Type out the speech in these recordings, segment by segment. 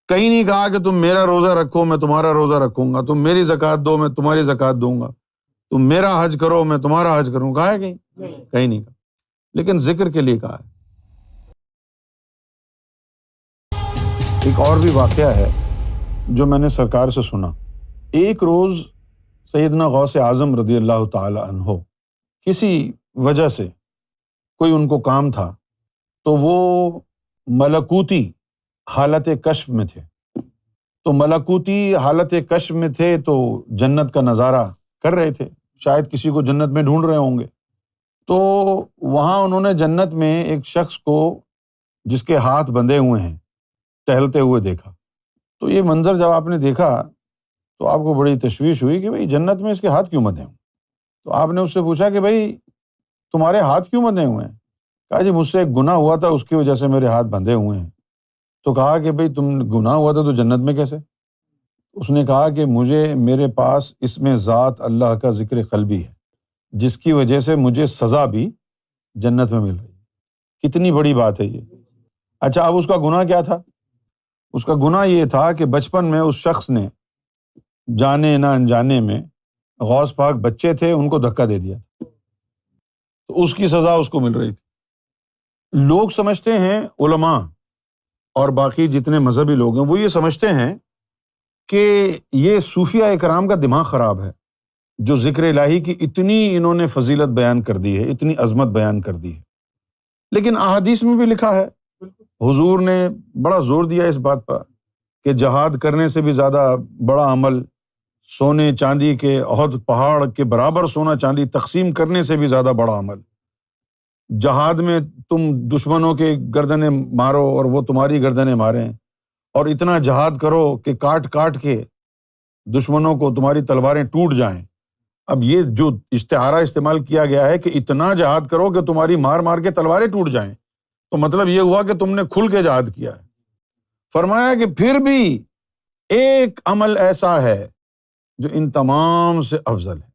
کہیں نہیں کہا کہ تم میرا روزہ رکھو میں تمہارا روزہ رکھوں گا، تم میری زکوٰۃ دو میں تمہاری زکوٰۃ دوں گا، تم میرا حج کرو میں تمہارا حج کروں، کہا ہے کہیں نہیں کہا، لیکن ذکر کے لیے کہا ہے۔ ایک اور بھی واقعہ ہے جو میں نے سرکار سے سنا۔ ایک روز سیدنا غوث اعظم رضی اللہ تعالی عنہ کسی وجہ سے کوئی ان کو کام تھا تو وہ ملکوتی حالت کشف میں تھے، تو ملکوتی حالت کشف میں تھے تو جنت کا نظارہ کر رہے تھے، شاید کسی کو جنت میں ڈھونڈ رہے ہوں گے، تو وہاں انہوں نے جنت میں ایک شخص کو جس کے ہاتھ بندھے ہوئے ہیں ٹہلتے ہوئے دیکھا۔ تو یہ منظر جب آپ نے دیکھا تو آپ کو بڑی تشویش ہوئی کہ بھئی جنت میں اس کے ہاتھ کیوں بندھے ہوں؟ تو آپ نے اس سے پوچھا کہ بھئی تمہارے ہاتھ کیوں بندھے ہوئے ہیں؟ کہا جی مجھ سے ایک گناہ ہوا تھا اس کی وجہ سے میرے ہاتھ بندھے ہوئے ہیں۔ تو کہا کہ بھئی تم گناہ ہوا تھا تو جنت میں کیسے؟ اس نے کہا کہ میرے پاس اس میں ذات اللہ کا ذکر قلبی ہے جس کی وجہ سے مجھے سزا بھی جنت میں مل رہی ہے۔ کتنی بڑی بات ہے یہ۔ اچھا اب اس کا گناہ کیا تھا؟ اس کا گناہ یہ تھا کہ بچپن میں اس شخص نے جانے نہ انجانے میں غوث پاک بچے تھے ان کو دھکا دے دیا، تو اس کی سزا اس کو مل رہی تھی۔ لوگ سمجھتے ہیں، علماء اور باقی جتنے مذہبی لوگ ہیں وہ یہ سمجھتے ہیں کہ یہ صوفیاء اکرام کا دماغ خراب ہے جو ذکر الہی کی اتنی انہوں نے فضیلت بیان کر دی ہے، اتنی عظمت بیان کر دی ہے، لیکن احادیث میں بھی لکھا ہے، حضور نے بڑا زور دیا اس بات پر کہ جہاد کرنے سے بھی زیادہ بڑا عمل، سونے چاندی کے احد پہاڑ کے برابر سونا چاندی تقسیم کرنے سے بھی زیادہ بڑا عمل، جہاد میں تم دشمنوں کے گردنیں مارو اور وہ تمہاری گردنیں ماریں، اور اتنا جہاد کرو کہ کاٹ کاٹ کے دشمنوں کو تمہاری تلواریں ٹوٹ جائیں۔ اب یہ جو استعارہ استعمال کیا گیا ہے کہ اتنا جہاد کرو کہ تمہاری مار مار کے تلواریں ٹوٹ جائیں، تو مطلب یہ ہوا کہ تم نے کھل کے جہاد کیا ہے۔ فرمایا کہ پھر بھی ایک عمل ایسا ہے جو ان تمام سے افضل ہے۔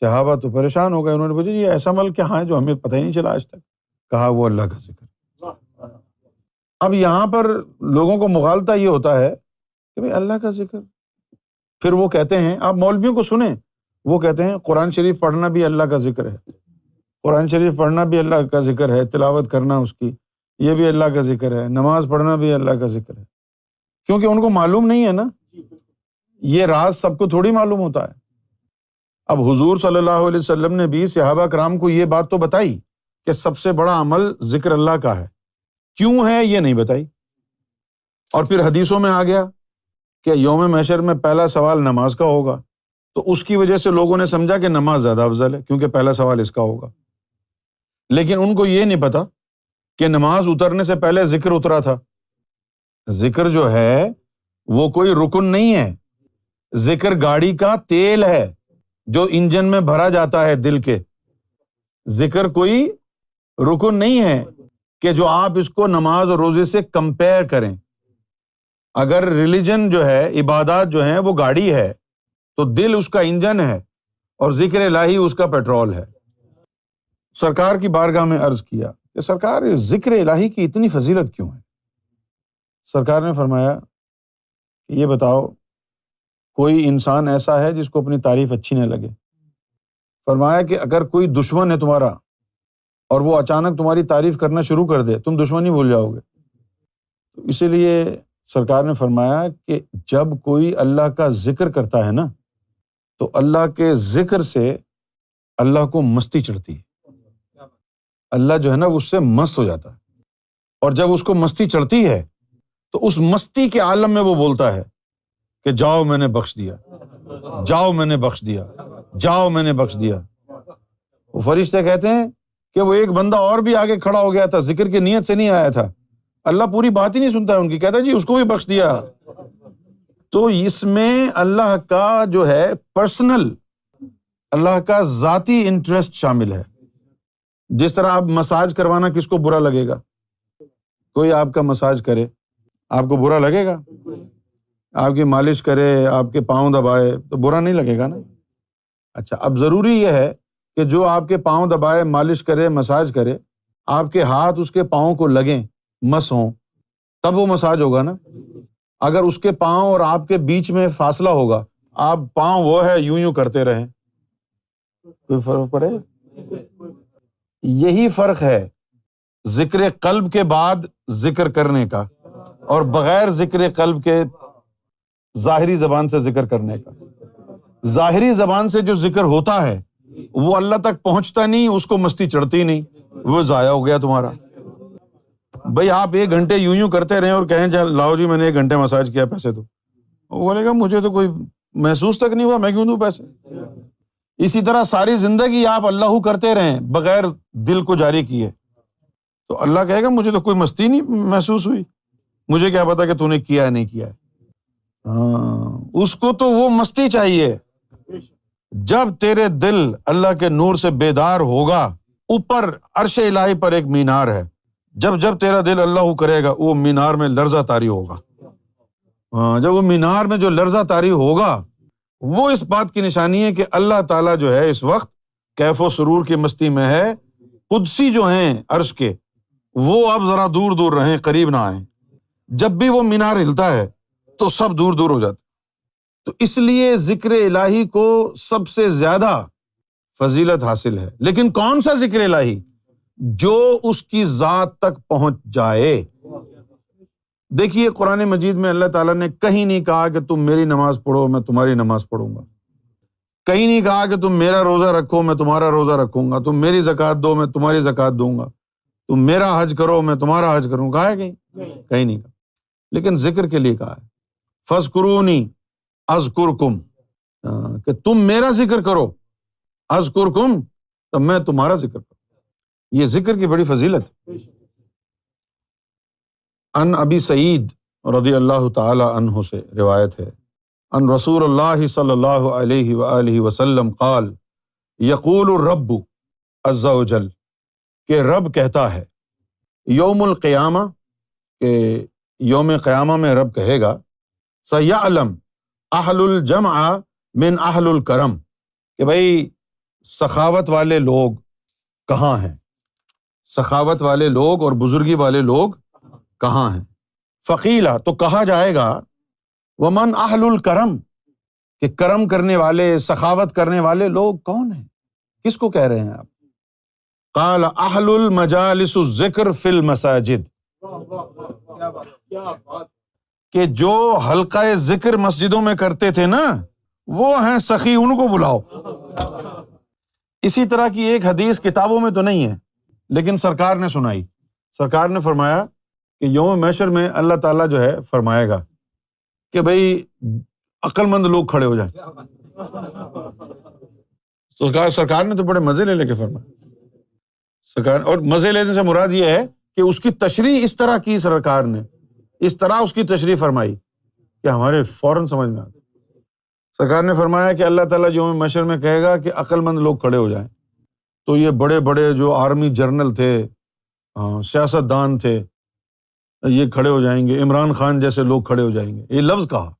صحابہ تو پریشان ہو گئے، انہوں نے پوچھا یہ ایسا عمل کیا ہے جو ہمیں پتہ ہی نہیں چلا آج تک؟ کہا وہ اللہ کا ذکر۔ اب یہاں پر لوگوں کو مغالطہ یہ ہوتا ہے کہ بھئی اللہ کا ذکر، پھر وہ کہتے ہیں، آپ مولویوں کو سنیں، وہ کہتے ہیں قرآن شریف پڑھنا بھی اللہ کا ذکر ہے، قرآن شریف پڑھنا بھی اللہ کا ذکر ہے، تلاوت کرنا اس کی یہ بھی اللہ کا ذکر ہے، نماز پڑھنا بھی اللہ کا ذکر ہے، کیونکہ ان کو معلوم نہیں ہے نا، یہ راز سب کو تھوڑی معلوم ہوتا ہے۔ اب حضور صلی اللہ علیہ وسلم نے بھی صحابہ کرام کو یہ بات تو بتائی کہ سب سے بڑا عمل ذکر اللہ کا ہے، کیوں ہے یہ نہیں بتائی، اور پھر حدیثوں میں آ گیا کہ یوم محشر میں پہلا سوال نماز کا ہوگا، تو اس کی وجہ سے لوگوں نے سمجھا کہ نماز زیادہ افضل ہے کیونکہ پہلا سوال اس کا ہوگا، لیکن ان کو یہ نہیں پتا کہ نماز اترنے سے پہلے ذکر اترا تھا۔ ذکر جو ہے وہ کوئی رکن نہیں ہے، ذکر گاڑی کا تیل ہے جو انجن میں بھرا جاتا ہے دل کے، ذکر کوئی رکن نہیں ہے کہ جو آپ اس کو نماز اور روزے سے کمپیئر کریں۔ اگر ریلیجن جو ہے، عبادات جو ہیں وہ گاڑی ہے تو دل اس کا انجن ہے اور ذکر الہی اس کا پیٹرول ہے۔ سرکار کی بارگاہ میں عرض کیا کہ سرکار ذکر الہی کی اتنی فضیلت کیوں ہے؟ سرکار نے فرمایا کہ یہ بتاؤ کوئی انسان ایسا ہے جس کو اپنی تعریف اچھی نہ لگے؟ فرمایا کہ اگر کوئی دشمن ہے تمہارا اور وہ اچانک تمہاری تعریف کرنا شروع کر دے تم دشمنی بھول جاؤ گے۔ تو اسی لیے سرکار نے فرمایا کہ جب کوئی اللہ کا ذکر کرتا ہے نا تو اللہ کے ذکر سے اللہ کو مستی چڑھتی ہے، اللہ جو ہے نا اس سے مست ہو جاتا ہے، اور جب اس کو مستی چڑھتی ہے تو اس مستی کے عالم میں وہ بولتا ہے کہ جاؤ میں نے بخش دیا، جاؤ میں نے بخش دیا، جاؤ میں نے بخش دیا۔ وہ فرشتے کہتے ہیں کہ وہ ایک بندہ اور بھی آگے کھڑا ہو گیا تھا، ذکر کی نیت سے نہیں آیا تھا، اللہ پوری بات ہی نہیں سنتا ہے ان کی، کہتا ہے جی اس کو بھی بخش دیا۔ تو اس میں اللہ کا جو ہے پرسنل، اللہ کا ذاتی انٹرسٹ شامل ہے۔ جس طرح آپ مساج کروانا کس کو برا لگے گا؟ کوئی آپ کا مساج کرے آپ کو برا لگے گا؟ آپ کی مالش کرے، آپ کے پاؤں دبائے تو برا نہیں لگے گا نا۔ اچھا اب ضروری یہ ہے کہ جو آپ کے پاؤں دبائے، مالش کرے، مساج کرے، آپ کے ہاتھ اس کے پاؤں کو لگیں، مس ہوں، تب وہ مساج ہوگا نا۔ اگر اس کے پاؤں اور آپ کے بیچ میں فاصلہ ہوگا، آپ پاؤں وہ ہے یوں یوں کرتے رہیں، کوئی فرق پڑے؟ یہی فرق ہے ذکر قلب کے بعد ذکر کرنے کا اور بغیر ذکر قلب کے ظاہری زبان سے ذکر کرنے کا۔ ظاہری زبان سے جو ذکر ہوتا ہے وہ اللہ تک پہنچتا نہیں، اس کو مستی چڑھتی نہیں، وہ ضائع ہو گیا تمہارا۔ بھائی آپ 1 گھنٹے یوں یوں کرتے رہیں اور کہیں لاؤ جی میں نے 1 گھنٹے مساج کیا، پیسے دو، وہ بولے گا مجھے تو کوئی محسوس تک نہیں ہوا، میں کیوں دوں پیسے؟ اسی طرح ساری زندگی آپ اللہ کرتے رہیں بغیر دل کو جاری کیے، تو اللہ کہے گا مجھے تو کوئی مستی نہیں محسوس ہوئی، مجھے کیا پتا کہ تو نے کیا ہے نہیں کیا ہے۔ اس کو تو وہ مستی چاہیے۔ جب تیرے دل اللہ کے نور سے بیدار ہوگا، اوپر عرش الہی پر ایک مینار ہے، جب تیرا دل اللہ کرے گا وہ مینار میں لرزہ طاری ہوگا۔ جب وہ مینار میں جو لرزہ طاری ہوگا وہ اس بات کی نشانی ہے کہ اللہ تعالیٰ جو ہے اس وقت کیف و سرور کی مستی میں ہے۔ قدسی جو ہیں عرش کے وہ اب ذرا دور دور رہیں، قریب نہ آئیں۔ جب بھی وہ مینار ہلتا ہے تو سب دور دور ہو جاتے۔ تو اس لیے ذکر الہی کو سب سے زیادہ فضیلت حاصل ہے، لیکن کون سا ذکر الہی؟ جو اس کی ذات تک پہنچ جائے۔ دیکھیے قرآن مجید میں اللہ تعالیٰ نے کہیں نہیں کہا کہ تم میری نماز پڑھو میں تمہاری نماز پڑھوں گا، کہیں نہیں کہا کہ تم میرا روزہ رکھو میں تمہارا روزہ رکھوں گا، تم میری زکوٰۃ دو میں تمہاری زکوٰۃ دوں گا، تم میرا حج کرو میں تمہارا حج کروں گا، کہا ہے کہیں نہیں کہا، لیکن ذکر کے لیے کہا ہے فاذکرونی اذکرکم، کہ تم میرا ذکر کرو، اذکرکم تو میں تمہارا ذکر کروں۔ یہ ذکر کی بڑی فضیلت ہے۔ ان ابی سعید رضی اللہ تعالی عنہ سے روایت ہے، ان رسول اللہ صلی اللہ علیہ وآلہ وسلم قال یقول الرب عز وجل، کہ رب کہتا ہے، یوم القیامہ، کہ یوم قیامہ میں رب کہے گا، سیعلم اہل الجمع من اہل الکرم، کہ بھائی سخاوت والے لوگ کہاں ہیں، سخاوت والے لوگ اور بزرگی والے لوگ کہاں ہیں؟ فقیلا، تو کہا جائے گا، ومن اہل الکرم، کہ کرم کرنے والے سخاوت کرنے والے لوگ کون ہیں، کس کو کہہ رہے ہیں آپ؟ قال اہل المجالس الذکر فی المساجد، کہ جو حلقہ ذکر مسجدوں میں کرتے تھے نا وہ ہیں سخی، ان کو بلاؤ۔ اسی طرح کی ایک حدیث کتابوں میں تو نہیں ہے لیکن سرکار نے سنائی، سرکار نے فرمایا کہ یوم محشر میں اللہ تعالیٰ جو ہے فرمائے گا کہ بھائی عقل مند لوگ کھڑے ہو جائیں۔ سرکار نے تو بڑے مزے لے کے فرمایا، سرکار، اور مزے لینے سے مراد یہ ہے کہ اس کی تشریح اس طرح کی، سرکار نے اس طرح اس کی تشریح فرمائی کہ ہمارے فوراً سمجھ میں آ گئی۔ سرکار نے فرمایا کہ اللہ تعالیٰ یوم محشر میں کہے گا کہ عقل مند لوگ کھڑے ہو جائیں، تو یہ بڑے بڑے جو آرمی جنرل تھے، سیاست دان تھے، یہ کھڑے ہو جائیں گے، عمران خان جیسے لوگ کھڑے ہو جائیں گے، یہ لفظ کہا،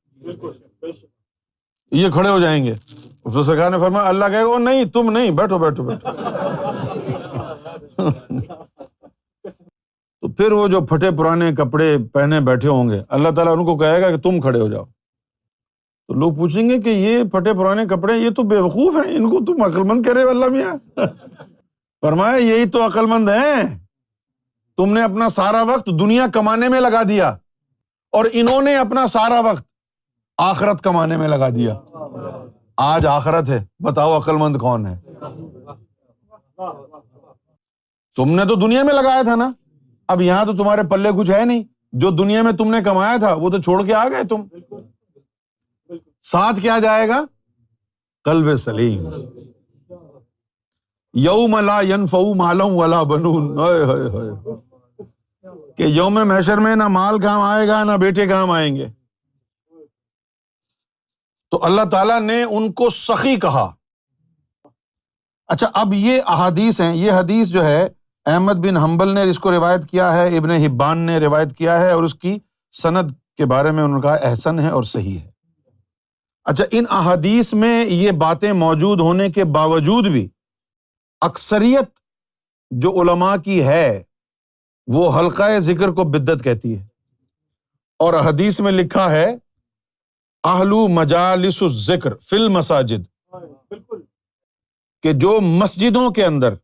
یہ کھڑے ہو جائیں گے۔ تو سرکار نے فرمایا، اللہ کہے گا نہیں تم نہیں، بیٹھو بیٹھو بیٹھو۔ تو پھر وہ جو پھٹے پرانے کپڑے پہنے بیٹھے ہوں گے، اللہ تعالیٰ ان کو کہے گا کہ تم کھڑے ہو جاؤ۔ تو لوگ پوچھیں گے کہ یہ پھٹے پرانے کپڑے، یہ تو بے وقوف ہیں، ان کو تم عقل مند کہہ رہے ہو اللہ میاں؟ فرمایا یہی تو عقل مند ہیں، تم نے اپنا سارا وقت دنیا کمانے میں لگا دیا اور انہوں نے اپنا سارا وقت آخرت کمانے میں لگا دیا۔ آج آخرت ہے، بتاؤ عقل مند کون ہے؟ تم نے تو دنیا میں لگایا تھا نا، اب یہاں تو تمہارے پلے کچھ ہے نہیں، جو دنیا میں تم نے کمایا تھا وہ تو چھوڑ کے آ گئے تم، ساتھ کیا جائے گا؟ قلب سلیم۔ یوم لا ینفع مال ولا بنون، کہ یوم محشر میں نہ مال کام آئے گا نہ بیٹے کام آئیں گے۔ تو اللہ تعالیٰ نے ان کو سخی کہا۔ اچھا، اب یہ احادیث ہیں، یہ حدیث جو ہے احمد بن حنبل نے اس کو روایت کیا ہے، ابن حبان نے روایت کیا ہے، اور اس کی سند کے بارے میں انہوں نے کہا احسن ہے اور صحیح ہے۔ اچھا، ان احادیث میں یہ باتیں موجود ہونے کے باوجود بھی اکثریت جو علماء کی ہے وہ حلقہ ذکر کو بدعت کہتی ہے، اور حدیث میں لکھا ہے اہلو مجالس الذکر فی المساجد، کہ جو مسجدوں کے اندر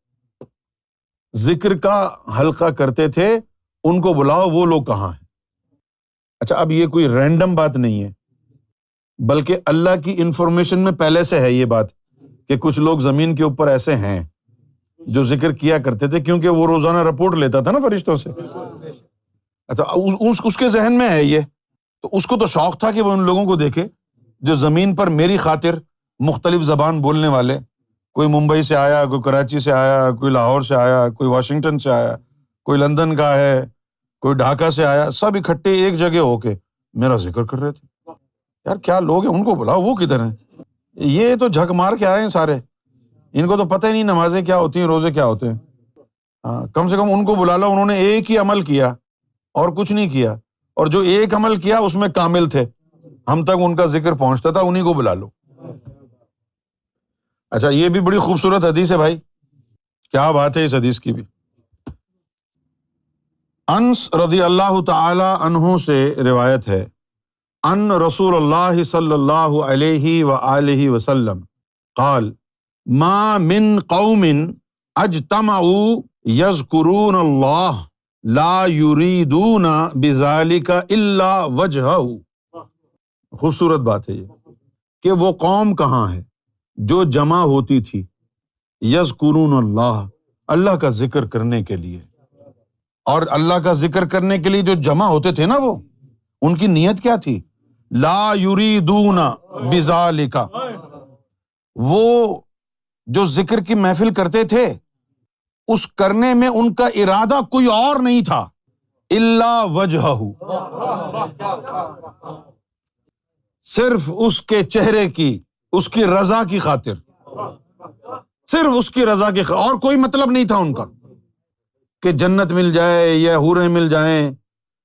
ذکر کا حلقہ کرتے تھے ان کو بلاؤ، وہ لوگ کہاں ہیں؟ اچھا، اب یہ کوئی رینڈم بات نہیں ہے، بلکہ اللہ کی انفارمیشن میں پہلے سے ہے یہ بات کہ کچھ لوگ زمین کے اوپر ایسے ہیں جو ذکر کیا کرتے تھے، کیونکہ وہ روزانہ رپورٹ لیتا تھا نا فرشتوں سے۔ اچھا، اس کے ذہن میں ہے یہ، تو اس کو تو شوق تھا کہ وہ ان لوگوں کو دیکھے جو زمین پر میری خاطر مختلف زبان بولنے والے، کوئی ممبئی سے آیا، کوئی کراچی سے آیا، کوئی لاہور سے آیا، کوئی واشنگٹن سے آیا، کوئی لندن کا ہے، کوئی ڈھاکہ سے آیا، سب اکٹھے ایک جگہ ہو کے میرا ذکر کر رہے تھے۔ یار کیا لوگ ہیں، ان کو بلاؤ، وہ کدھر ہیں؟ یہ تو جھک مار کے آئے ہیں سارے، ان کو تو پتہ ہی نہیں نمازیں کیا ہوتی ہیں، روزے کیا ہوتے ہیں۔ ہاں، کم سے کم ان کو بلا لو، انہوں نے ایک ہی عمل کیا اور کچھ نہیں کیا، اور جو ایک عمل کیا اس میں کامل تھے، ہم تک ان کا ذکر پہنچتا تھا، انہیں کو بلا لو۔ اچھا، یہ بھی بڑی خوبصورت حدیث ہے بھائی، کیا بات ہے اس حدیث کی بھی۔ انس رضی اللہ تعالی عنہ سے روایت ہے، ان رسول اللہ صلی اللہ علیہ وآلہ وسلم قال ما من قوم اجتمعوا یذکرون اللہ لا یریدون بذلک الا وجہہ۔ خوبصورت بات ہے یہ کہ وہ قوم کہاں ہے جو جمع ہوتی تھی یذکرون اللہ، اللہ کا ذکر کرنے کے لیے، اور اللہ کا ذکر کرنے کے لیے جو جمع ہوتے تھے نا، وہ ان کی نیت کیا تھی؟ لا یریدون بذالک، وہ جو ذکر کی محفل کرتے تھے اس کرنے میں ان کا ارادہ کوئی اور نہیں تھا، الا وجہہ، صرف اس کے چہرے کی، اس کی رضا کی خاطر، صرف اس کی رضا کی خاطر، اور کوئی مطلب نہیں تھا ان کا کہ جنت مل جائے یا حوریں مل جائیں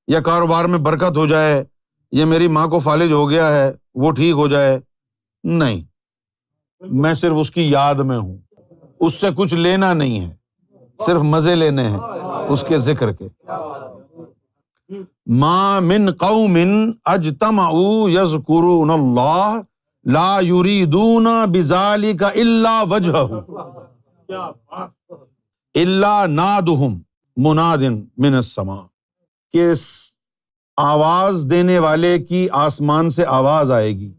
یا کاروبار میں برکت ہو جائے یا میری ماں کو فالج ہو گیا ہے وہ ٹھیک ہو جائے، نہیں، میں صرف اس کی یاد میں ہوں، اس سے کچھ لینا نہیں ہے، صرف مزے لینے ہیں اس کے ذکر کے۔ ما من قوم اجتمعوا یذکرون اللہ لا یریدون بذلک الا وجہہ الا نادہم مناد من السماء، کہ آواز دینے والے کی آسمان سے آواز آئے گی،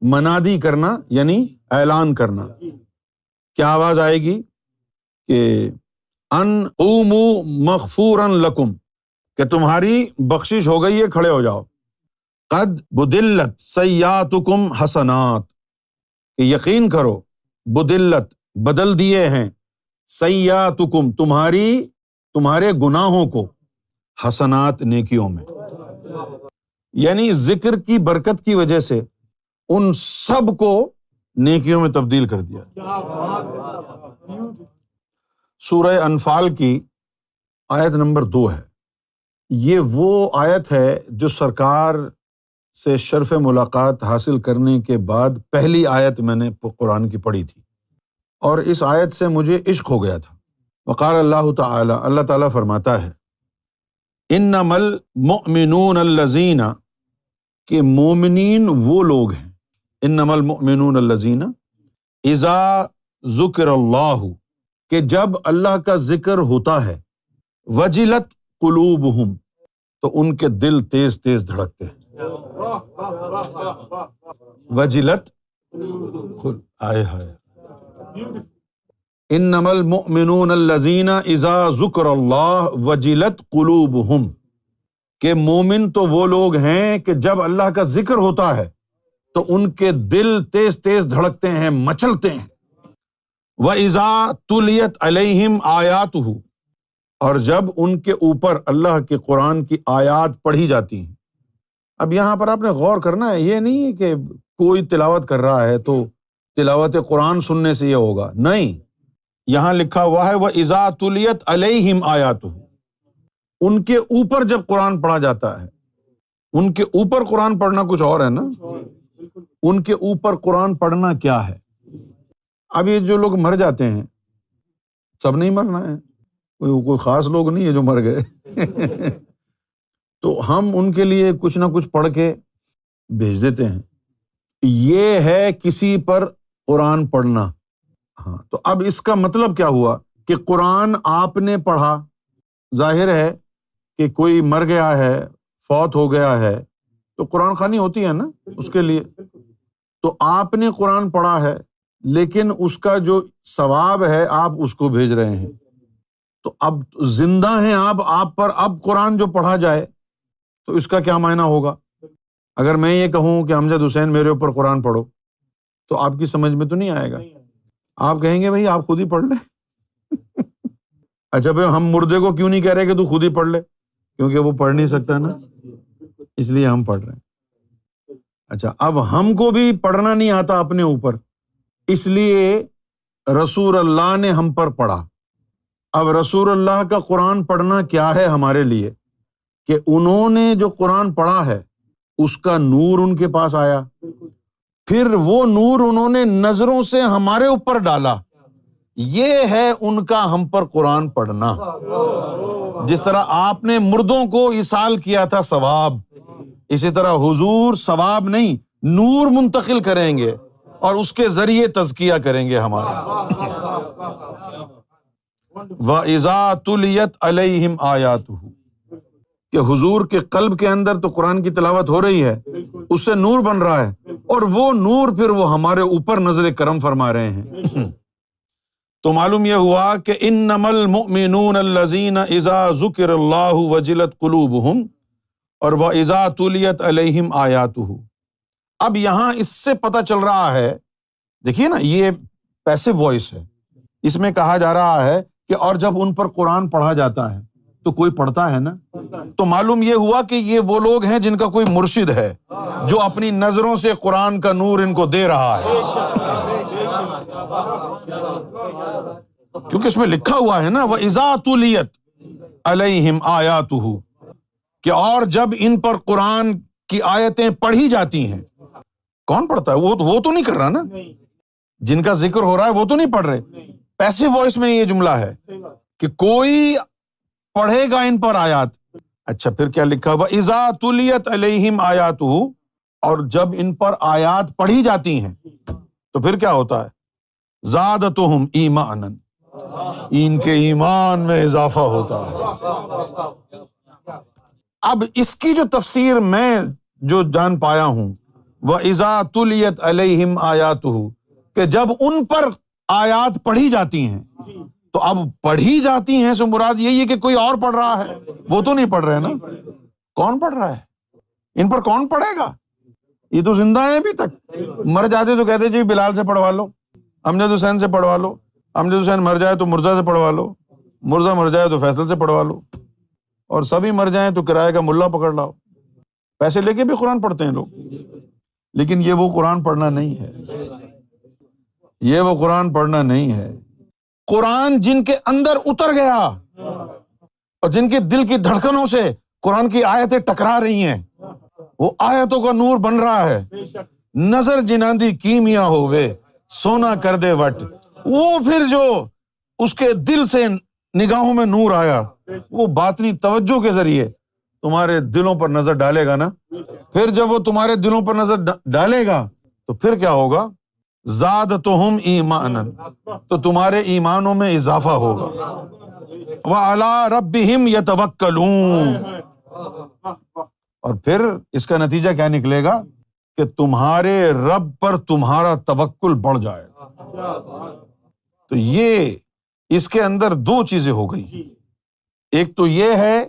منادی کرنا یعنی اعلان کرنا، کیا آواز آئے گی؟ کہ ان قوموا مغفورا لکم، کہ تمہاری بخشش ہو گئی ہے، کھڑے ہو جاؤ، قد بدلت سیئاتکم حسنات، کہ یقین کرو، بدلت بدل دیے ہیں، سیئاتکم تمہارے گناہوں کو، حسنات نیکیوں میں، یعنی ذکر کی برکت کی وجہ سے ان سب کو نیکیوں میں تبدیل کر دیا۔ سورہ انفال کی آیت نمبر 2 ہے، یہ وہ آیت ہے جو سرکار سے شرف ملاقات حاصل کرنے کے بعد پہلی آیت میں نے قرآن کی پڑھی تھی، اور اس آیت سے مجھے عشق ہو گیا تھا۔ وقال اللہ تعالی، اللہ تعالیٰ فرماتا ہے، انما المؤمنون الذین، کہ مومنین وہ لوگ ہیں، انما المؤمنون الذین اذا ذکر اللہ، کہ جب اللہ کا ذکر ہوتا ہے، وجلت قلوبہم، تو ان کے دل تیز تیز دھڑکتے ہیں، وجلت آئے ہائے، انما المؤمنون الذین اذا ذکر اللہ وجلت قلوبہم، کہ مومن تو وہ لوگ ہیں کہ جب اللہ کا ذکر ہوتا ہے تو ان کے دل تیز تیز دھڑکتے ہیں، مچلتے ہیں۔ وَإِذَا تُلِيَتْ عَلَيْهِمْ آيَاتُهُ، اور جب ان کے اوپر اللہ کے قرآن کی آیات پڑھی جاتی ہیں۔ اب یہاں پر آپ نے غور کرنا ہے، یہ نہیں ہے کہ کوئی تلاوت کر رہا ہے تو تلاوت قرآن سننے سے یہ ہوگا، نہیں، یہاں لکھا ہوا ہے وَإِذَا تُلِيَتْ عَلَيْهِمْ آيَاتُهُ، ان کے اوپر جب قرآن پڑھا جاتا ہے، ان کے اوپر قرآن پڑھنا کچھ اور ہے نا، ان کے اوپر قرآن پڑھنا کیا ہے؟ اب یہ جو لوگ مر جاتے ہیں، سب نہیں مرنا ہے، کوئی خاص لوگ نہیں ہے جو مر گئے تو ہم ان کے لیے کچھ نہ کچھ پڑھ کے بھیج دیتے ہیں. یہ ہے کسی پر قرآن پڑھنا. ہاں، تو اب اس کا مطلب کیا ہوا کہ قرآن آپ نے پڑھا، ظاہر ہے کہ کوئی مر گیا ہے، فوت ہو گیا ہے، تو قرآن خوانی ہوتی ہے نا اس کے لیے. تو آپ نے قرآن پڑھا ہے، لیکن اس کا جو ثواب ہے آپ اس کو بھیج رہے ہیں. تو اب زندہ ہیں آپ پر اب قرآن جو پڑھا جائے تو اس کا کیا معنی ہوگا؟ اگر میں یہ کہوں کہ امجد حسین میرے اوپر قرآن پڑھو تو آپ کی سمجھ میں تو نہیں آئے گا. آپ کہیں گے بھائی آپ خود ہی پڑھ لیں. اچھا بھائی، ہم مردے کو کیوں نہیں کہہ رہے کہ تو خود ہی پڑھ لے؟ کیونکہ وہ پڑھ نہیں سکتا نا، اس لیے ہم پڑھ رہے ہیں. اچھا، اب ہم کو بھی پڑھنا نہیں آتا اپنے اوپر، اس لیے رسول اللہ نے ہم پر پڑھا. اب رسول اللہ کا قرآن پڑھنا کیا ہے ہمارے لیے کہ انہوں نے جو قرآن پڑھا ہے اس کا نور ان کے پاس آیا، پھر وہ نور انہوں نے نظروں سے ہمارے اوپر ڈالا. یہ ہے ان کا ہم پر قرآن پڑھنا. جس طرح آپ نے مردوں کو ایصال کیا تھا ثواب، اسی طرح حضور ثواب نہیں نور منتقل کریں گے اور اس کے ذریعے تزکیہ کریں گے ہمارا. وَإِذَا تُلِيَتْ عَلَيْهِمْ آيَاتُهُ، کہ حضور کے قلب کے اندر تو قرآن کی تلاوت ہو رہی ہے، اس سے نور بن رہا ہے، اور وہ نور پھر وہ ہمارے اوپر نظر کرم فرما رہے ہیں. تو معلوم یہ ہوا کہ انما المؤمنون الذین اذا ذکر اللہ وجلت قلوبہم اور واذا تلیت علیہم آیاتہ. اب یہاں اس سے پتہ چل رہا ہے، دیکھیے نا، یہ پیسو وائس ہے، اس میں کہا جا رہا ہے کہ اور جب ان پر قرآن پڑھا جاتا ہے تو کوئی پڑھتا ہے نا، تو معلوم یہ ہوا کہ یہ وہ لوگ ہیں جن کا کوئی مرشد ہے جو اپنی نظروں سے قرآن کا نور ان کو دے رہا ہے. کیونکہ اس میں لکھا ہوا ہے نا وَإِذَا تُلِيَتْ عَلَيْهِمْ آيَاتُهُ، کہ اور جب ان پر قرآن کی آیتیں پڑھی جاتی ہیں. کون پڑھتا ہے؟ وہ تو نہیں کر رہا نا، جن کا ذکر ہو رہا ہے وہ تو نہیں پڑھ رہے. پیسو وائس میں یہ جملہ ہے کہ کوئی پڑھے گا ان پر آیات. اچھا، پھر کیا لکھا؟ وَإِذَا تُلِيَتْ عَلَيْهِمْ آيَاتُهُ، اور جب ان پر آیات پڑھی جاتی ہیں تو پھر کیا ہوتا ہے؟ زادتہم ایمانا، ان کے ایمان میں اضافہ ہوتا ہے. اب اس کی جو تفسیر میں جو جان پایا ہوں، وَإِذَا تُلِيَتْ عَلَيْهِمْ آيَاتُهُ، کہ جب ان پر آیات پڑھی جاتی ہیں، تو اب پڑھی جاتی ہیں سو مراد یہی ہے کہ کوئی اور پڑھ رہا ہے، وہ تو نہیں پڑھ رہے نا. کون پڑھ رہا ہے؟ ان پر کون پڑھے گا؟ یہ تو زندہ ہیں ابھی تک. مر جاتے تو کہتے جی بلال سے پڑھوا لو، امجد حسین سے پڑھوا لو، امجد حسین مر جائے تو مرزا سے پڑھوا لو، مرزا مر جائے تو فیصل سے پڑھوا لو، اور سبھی مر جائیں تو کرائے کا ملا پکڑ لاؤ. پیسے لے کے بھی قرآن پڑھتے ہیں لوگ، لیکن یہ وہ قرآن پڑھنا نہیں ہے، یہ وہ قرآن پڑھنا نہیں ہے. قرآن جن کے اندر اتر گیا اور جن کے دل کی دھڑکنوں سے قرآن کی آیتیں ٹکرا رہی ہیں، وہ آیتوں کا نور بن رہا ہے. نظر جناندی کیمیا ہووے سونا کر دے وٹ، وہ پھر جو اس کے دل سے نگاہوں میں نور آیا، وہ باطنی توجہ کے ذریعے تمہارے دلوں پر نظر ڈالے گا نا. پھر جب وہ تمہارے دلوں پر نظر ڈالے گا تو پھر کیا ہوگا؟ زادتہم ایمانا، تو تمہارے ایمانوں میں اضافہ ہوگا. وعلی ربہم یتوکلون، اور پھر اس کا نتیجہ کیا نکلے گا کہ تمہارے رب پر تمہارا توکل بڑھ جائے گا. تو یہ اس کے اندر دو چیزیں ہو گئی. ایک تو یہ ہے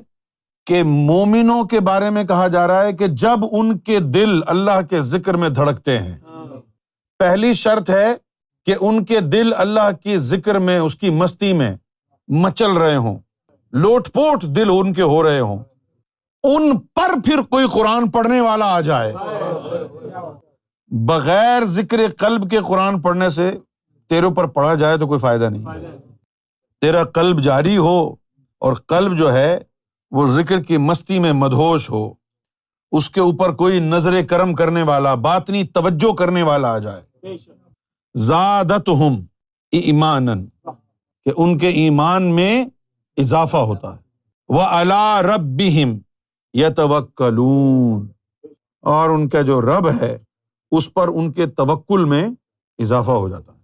کہ مومنوں کے بارے میں کہا جا رہا ہے کہ جب ان کے دل اللہ کے ذکر میں دھڑکتے ہیں، پہلی شرط ہے کہ ان کے دل اللہ کی ذکر میں، اس کی مستی میں مچل رہے ہوں، لوٹ پوٹ دل ان کے ہو رہے ہوں. ان پر پھر کوئی قرآن پڑھنے والا آ جائے. بغیر ذکر قلب کے قرآن پڑھنے سے تیرے اوپر پڑھا جائے تو کوئی فائدہ نہیں. تیرا قلب جاری ہو اور قلب جو ہے وہ ذکر کی مستی میں مدہوش ہو، اس کے اوپر کوئی نظر کرم کرنے والا، باطنی توجہ کرنے والا آ جائے. زادتہم ایمانا، کہ ان کے ایمان میں اضافہ ہوتا ہے. وعلی ربہم یتوکلون، اور ان کا جو رب ہے اس پر ان کے توکل میں اضافہ ہو جاتا ہے۔